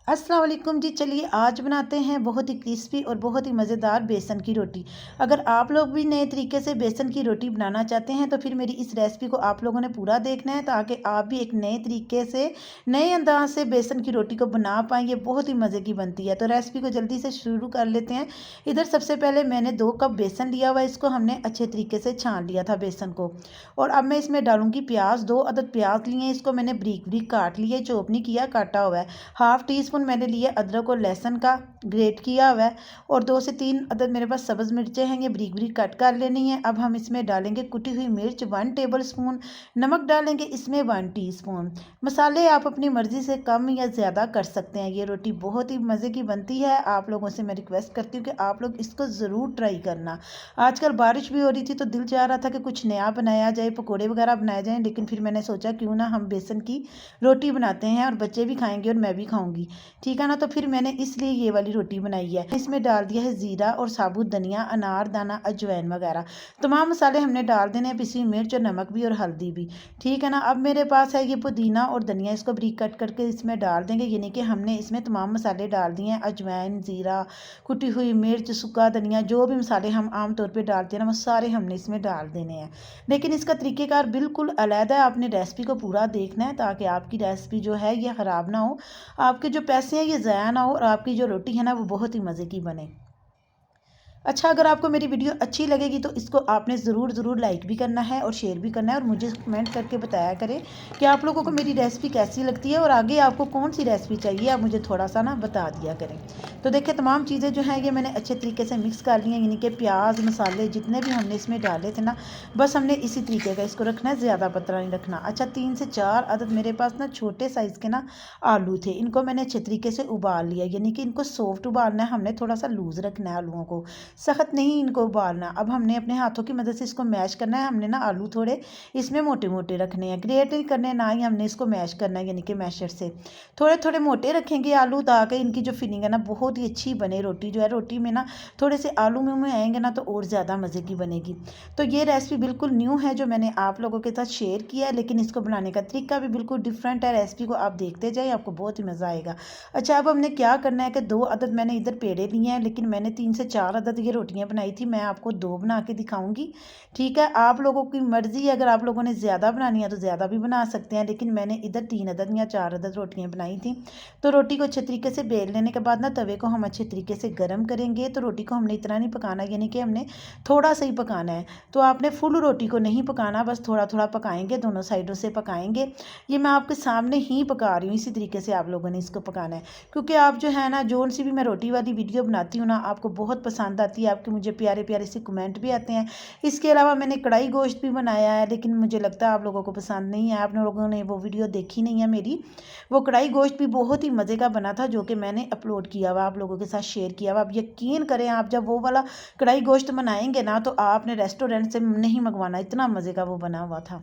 अस्सलाम वालेकुम जी। चलिए आज बनाते हैं बहुत ही क्रिस्पी और बहुत ही मज़ेदार बेसन की रोटी। अगर आप लोग भी नए तरीके से बेसन की रोटी बनाना चाहते हैं तो फिर मेरी इस रेसिपी को आप लोगों ने पूरा देखना है, ताकि आप भी एक नए तरीके से नए अंदाज से बेसन की रोटी को बना पाएँ। ये बहुत ही मज़े की बनती है, तो रेसिपी को जल्दी से शुरू कर लेते हैं। इधर सबसे पहले मैंने 2 कप बेसन लिया हुआ है, इसको हमने अच्छे तरीके से छान लिया था बेसन को। और अब मैं इसमें डालूँगी प्याज। 2 अदद प्याज लिए हैं, इसको मैंने बारीक बारीक काट लिए, चॉप नहीं किया, काटा हुआ है। हाफ़ टी स्पून मैंने लिए अदरक और लहसुन का ग्रेट किया हुआ है। और 2 से 3 अदद मेरे पास सब्ज़ मिर्चें हैं, ये बारीक बारीक कट कर लेनी है। अब हम इसमें डालेंगे कुटी हुई मिर्च 1 टेबल स्पून, नमक डालेंगे इसमें 1 टीस्पून। मसाले आप अपनी मर्ज़ी से कम या ज़्यादा कर सकते हैं। ये रोटी बहुत ही मज़े की बनती है। आप लोगों से मैं रिक्वेस्ट करती हूँ कि आप लोग इसको ज़रूर ट्राई करना। आजकल बारिश भी हो रही थी तो दिल चाह रहा था कि कुछ नया बनाया जाए, पकौड़े वगैरह बनाए जाएँ, लेकिन फिर मैंने सोचा क्यों ना हम बेसन की रोटी बनाते हैं, और बच्चे भी खाएंगे और मैं भी खाऊंगी, ठीक है ना। तो फिर मैंने इसलिए ये वाली रोटी बनाई है। इसमें डाल दिया है ज़ीरा और साबुत धनिया, अनार दाना, अजवाइन वगैरह तमाम मसाले हमने डाल देने हैं, पिसी मिर्च और नमक भी और हल्दी भी, ठीक है ना। अब मेरे पास है ये पुदीना और धनिया, इसको बारीक कट करके इसमें डाल देंगे। यानी कि हमने इसमें तमाम मसाले डाल दिए हैं, अजवाइन, ज़ीरा, कुटी हुई मिर्च, सूखा धनिया, जो भी मसाले हम आम तौर पे डालते हैं ना, वो सारे हमने इसमें डाल देने हैं। लेकिन इसका तरीक़ेकार बिल्कुल अलग है। आपने रेसिपी को पूरा देखना है, ताकि आपकी रेसिपी जो है ये ख़राब ना हो, आपके जो पैसे हैं ये ज़ाया ना हो, और आपकी जो रोटी है ना वो बहुत ही मज़े की बने। अच्छा, अगर आपको मेरी वीडियो अच्छी लगेगी तो इसको आपने ज़रूर लाइक भी करना है और शेयर भी करना है, और मुझे कमेंट करके बताया करें कि आप लोगों को मेरी रेसिपी कैसी लगती है, और आगे आपको कौन सी रेसिपी चाहिए आप मुझे थोड़ा सा ना बता दिया करें। तो देखिए तमाम चीज़ें जो हैं ये मैंने अच्छे तरीके से मिक्स कर ली हैं। यानी कि प्याज, मसाले जितने भी हमने इसमें डाले थे ना, बस हमने इसी तरीके का इसको रखना है, ज़्यादा पतला नहीं रखना। अच्छा, 3 से 4 अदद मेरे पास ना छोटे साइज़ के ना आलू थे, इनको मैंने अच्छे तरीके से उबाल लिया। यानी कि इनको सॉफ्ट उबालना है, हमने थोड़ा सा लूज़ रखना है आलूओं को, सख्त नहीं इनको उबालना। अब हमने अपने हाथों की मदद से इसको मैश करना है। हमने ना आलू थोड़े इसमें मोटे मोटे रखने हैं, ग्रेट नहीं करने, ना ही हमने इसको मैश करना है। यानी कि मैशर से थोड़े थोड़े मोटे रखेंगे आलू, ताकि इनकी जो फिलिंग है ना बहुत ही अच्छी बने। रोटी जो है, रोटी में ना थोड़े से आलू मुँह में आएंगे ना तो और ज़्यादा मज़े की बनेगी। तो ये रेसिपी बिल्कुल न्यू है जो मैंने आप लोगों के साथ शेयर किया है, लेकिन इसको बनाने का तरीका भी बिल्कुल डिफरेंट है। रेसिपी को आप देखते जाए, आपको बहुत ही मज़ा आएगा। अच्छा, अब हमने क्या करना है कि 2 अदद मैंने इधर पेड़े लिए हैं, लेकिन मैंने 3 से 4 अदद ये रोटियां बनाई थी। मैं आपको 2 बना के दिखाऊंगी, ठीक है। आप लोगों की मर्ज़ी है, अगर आप लोगों ने ज़्यादा बनानी है तो ज़्यादा भी बना सकते हैं, लेकिन मैंने इधर 3 अदद या 4 अदद रोटियां बनाई थी। तो रोटी को अच्छे तरीके से बेल लेने के बाद ना तवे को हम अच्छे तरीके से गर्म करेंगे। तो रोटी को हमने इतना नहीं पकाना, यानी कि हमने थोड़ा सा ही पकाना है। तो आपने फुल रोटी को नहीं पकाना, बस थोड़ा थोड़ा पकाएंगे, दोनों साइडों से पकाएंगे। ये मैं आपके सामने ही पका रही हूँ, इसी तरीके से आप लोगों ने इसको पकाना है। क्योंकि आप जो है ना, जोन सी भी मैं रोटी वाली वीडियो बनाती हूँ ना, आपको बहुत पसंद आती है, आपके मुझे प्यारे प्यारे से कमेंट भी आते हैं। इसके अलावा मैंने कढ़ाई गोश्त भी बनाया है, लेकिन मुझे लगता है आप लोगों को पसंद नहीं है, आप लोगों ने वो वीडियो देखी नहीं है मेरी। वो कढ़ाई गोश्त भी बहुत ही मज़े का बना था, जो कि मैंने अपलोड किया हुआ, आप लोगों के साथ शेयर किया हुआ। आप यकीन करें, आप जब वो वाला कढ़ाई गोश्त बनाएंगे ना तो आपने रेस्टोरेंट से नहीं मंगवाना, इतना मज़े का वो बना हुआ था।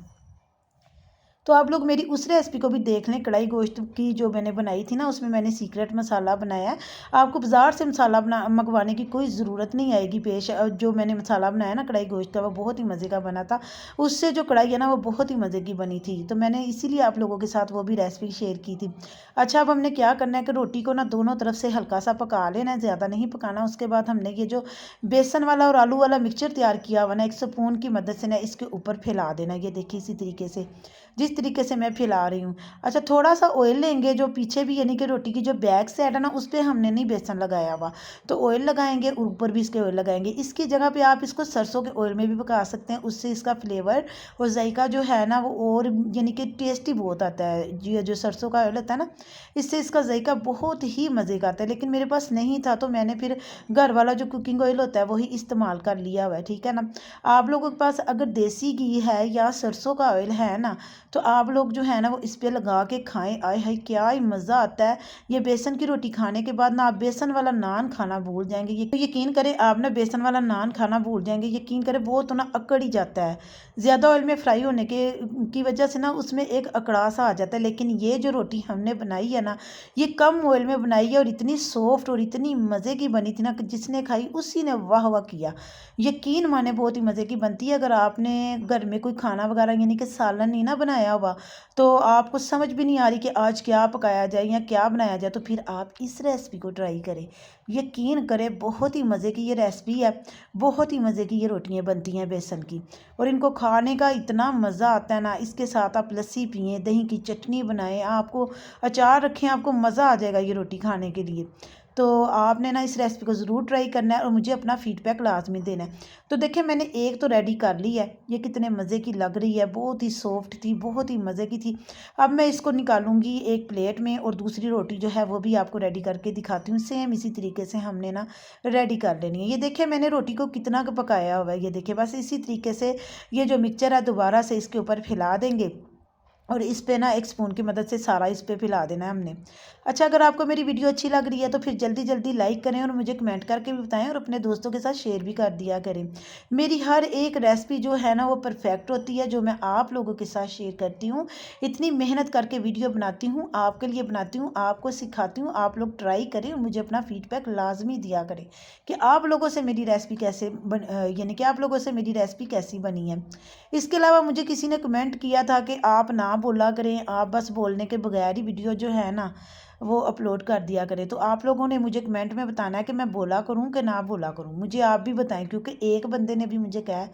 तो आप लोग मेरी उस रेसिपी को भी देख लें, कढ़ाई गोश्त की जो मैंने बनाई थी ना, उसमें मैंने सीक्रेट मसाला बनाया है। आपको बाज़ार से मसाला मंगवाने की कोई ज़रूरत नहीं आएगी पेश। जो मैंने मसाला बनाया ना कढ़ाई गोश्त का, वो बहुत ही मज़े का बना था। उससे जो कढ़ाई है ना वो बहुत ही मज़े की बनी थी, तो मैंने इसीलिए आप लोगों के साथ वो भी रेसिपी शेयर की थी। अच्छा, अब हमने क्या करना है कि रोटी को ना दोनों तरफ से हल्का सा पका लेना है, ज़्यादा नहीं पकाना। उसके बाद हमने ये जो बेसन वाला और आलू वाला मिक्सचर तैयार किया हुआ ना, एक स्पून की मदद से ना इसके ऊपर फैला देना। ये देखिए इसी तरीके से, जिस तरीके से मैं फैला रही हूँ। अच्छा, थोड़ा सा ऑयल लेंगे, जो पीछे भी यानी कि रोटी की जो बैक साइड है ना, उस पर हमने नहीं बेसन लगाया हुआ, तो ऑयल लगाएंगे और ऊपर भी इसके ऑयल लगाएंगे। इसकी जगह पे आप इसको सरसों के ऑयल में भी पका सकते हैं, उससे इसका फ्लेवर और जायका जो है ना वो और यानी कि टेस्टी बहुत आता है। ये जो सरसों का ऑयल होता है ना, इससे इसका जायका बहुत ही मज़े का आता है। लेकिन मेरे पास नहीं था, तो मैंने फिर घर वाला जो कुकिंग ऑयल होता है वही इस्तेमाल कर लिया हुआ है, ठीक है ना। आप लोगों के पास अगर देसी घी है या सरसों का ऑयल है ना, तो आप लोग जो है ना वो इस पे लगा के खाएं। आए हाय क्या ही मज़ा आता है। ये बेसन की रोटी खाने के बाद ना आप बेसन वाला नान खाना भूल जाएंगे। ये यकीन करें, आप ना बेसन वाला नान खाना भूल जाएंगे। यकीन करें, वो तो ना अकड़ ही जाता है, ज़्यादा ऑयल में फ्राई होने के की वजह से ना उसमें एक अकड़ा सा आ जाता है। लेकिन ये जो रोटी हमने बनाई है ना, ये कम ऑयल में बनाई है, और इतनी सॉफ्ट और इतनी मज़े की बनी थी ना कि जिसने खाई उसी ने वाह वाह किया। यकीन माने बहुत ही मज़े की बनती है। अगर आपने घर में कोई खाना वगैरह यानी कि सालन नहीं ना बनाया हुआ, तो आपको समझ भी नहीं आ रही कि आज क्या पकाया जाए या क्या बनाया जाए, तो फिर आप इस रेसिपी को ट्राई करें। यकीन करें, बहुत ही मज़े की ये रेसिपी है। बहुत ही मज़े की ये रोटियां बनती हैं बेसन की, और इनको खाने का इतना मज़ा आता है ना। इसके साथ आप लस्सी पिएँ, दही की चटनी बनाएं, आपको अचार रखें, आपको मज़ा आ जाएगा ये रोटी खाने के लिए। तो आपने ना इस रेसिपी को ज़रूर ट्राई करना है और मुझे अपना फ़ीडबैक लाज़मी देना है। तो देखिए, मैंने एक तो रेडी कर ली है। ये कितने मज़े की लग रही है, बहुत ही सॉफ्ट थी, बहुत ही मज़े की थी। अब मैं इसको निकालूंगी एक प्लेट में, और दूसरी रोटी जो है वो भी आपको रेडी करके दिखाती हूँ। सेम इसी तरीके से हमने ना रेडी कर लेनी है। ये देखिए, मैंने रोटी को कितना पकाया हुआ है। ये देखिए, बस इसी तरीके से ये जो मिक्सचर है दोबारा से इसके ऊपर फैला देंगे, और इस पे ना एक स्पून की मदद से सारा इस पे फैला देना है हमने। अच्छा, अगर आपको मेरी वीडियो अच्छी लग रही है तो फिर जल्दी जल्दी लाइक करें, और मुझे कमेंट करके भी बताएं, और अपने दोस्तों के साथ शेयर भी कर दिया करें। मेरी हर एक रेसिपी जो है ना वो परफेक्ट होती है, जो मैं आप लोगों के साथ शेयर करती हूँ। इतनी मेहनत करके वीडियो बनाती हूँ, आपके लिए बनाती हूँ, आपको सिखाती हूँ। आप लोग ट्राई करें और मुझे अपना फीडबैक लाजमी दिया करें कि आप लोगों से मेरी रेसिपी कैसे यानी कि आप लोगों से मेरी रेसिपी कैसी बनी है। इसके अलावा मुझे किसी ने कमेंट किया था कि आप ना बोला करें, आप बस बोलने के बगैर ही वीडियो जो है ना वो अपलोड कर दिया करें। तो आप लोगों ने मुझे कमेंट में बताना है कि मैं बोला करूं कि ना बोला करूं। मुझे आप भी बताएं, क्योंकि एक बंदे ने भी मुझे कहा,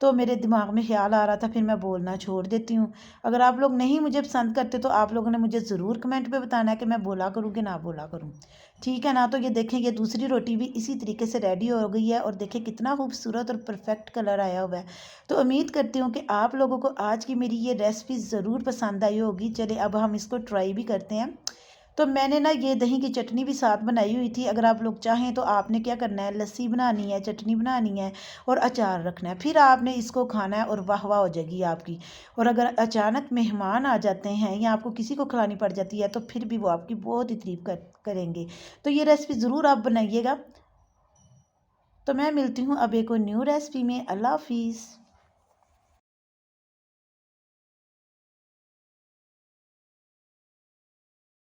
तो मेरे दिमाग में ख्याल आ रहा था, फिर मैं बोलना छोड़ देती हूँ। अगर आप लोग नहीं मुझे पसंद करते तो आप लोगों ने मुझे ज़रूर कमेंट पे बताना है कि मैं बोला करूँ कि ना बोला करूँ। ठीक है ना। तो ये देखें, ये दूसरी रोटी भी इसी तरीके से रेडी हो गई है, और देखें कितना खूबसूरत और परफेक्ट कलर आया हुआ है। तो उम्मीद करती हूँ कि आप लोगों को आज की मेरी ये रेसिपी ज़रूर पसंद आई होगी। चलिए, अब हम इसको ट्राई भी करते हैं। तो मैंने ना ये दही की चटनी भी साथ बनाई हुई थी। अगर आप लोग चाहें तो आपने क्या करना है, लस्सी बनानी है, चटनी बनानी है, और अचार रखना है, फिर आपने इसको खाना है और वाह वाह हो जाएगी आपकी। और अगर अचानक मेहमान आ जाते हैं या आपको किसी को खिलानी पड़ जाती है, तो फिर भी वो आपकी बहुत ही तारीफ करेंगे। तो ये रेसिपी ज़रूर आप बनाइएगा। तो मैं मिलती हूँ अब एक और न्यू रेसिपी में। अल्लाह हाफिज़।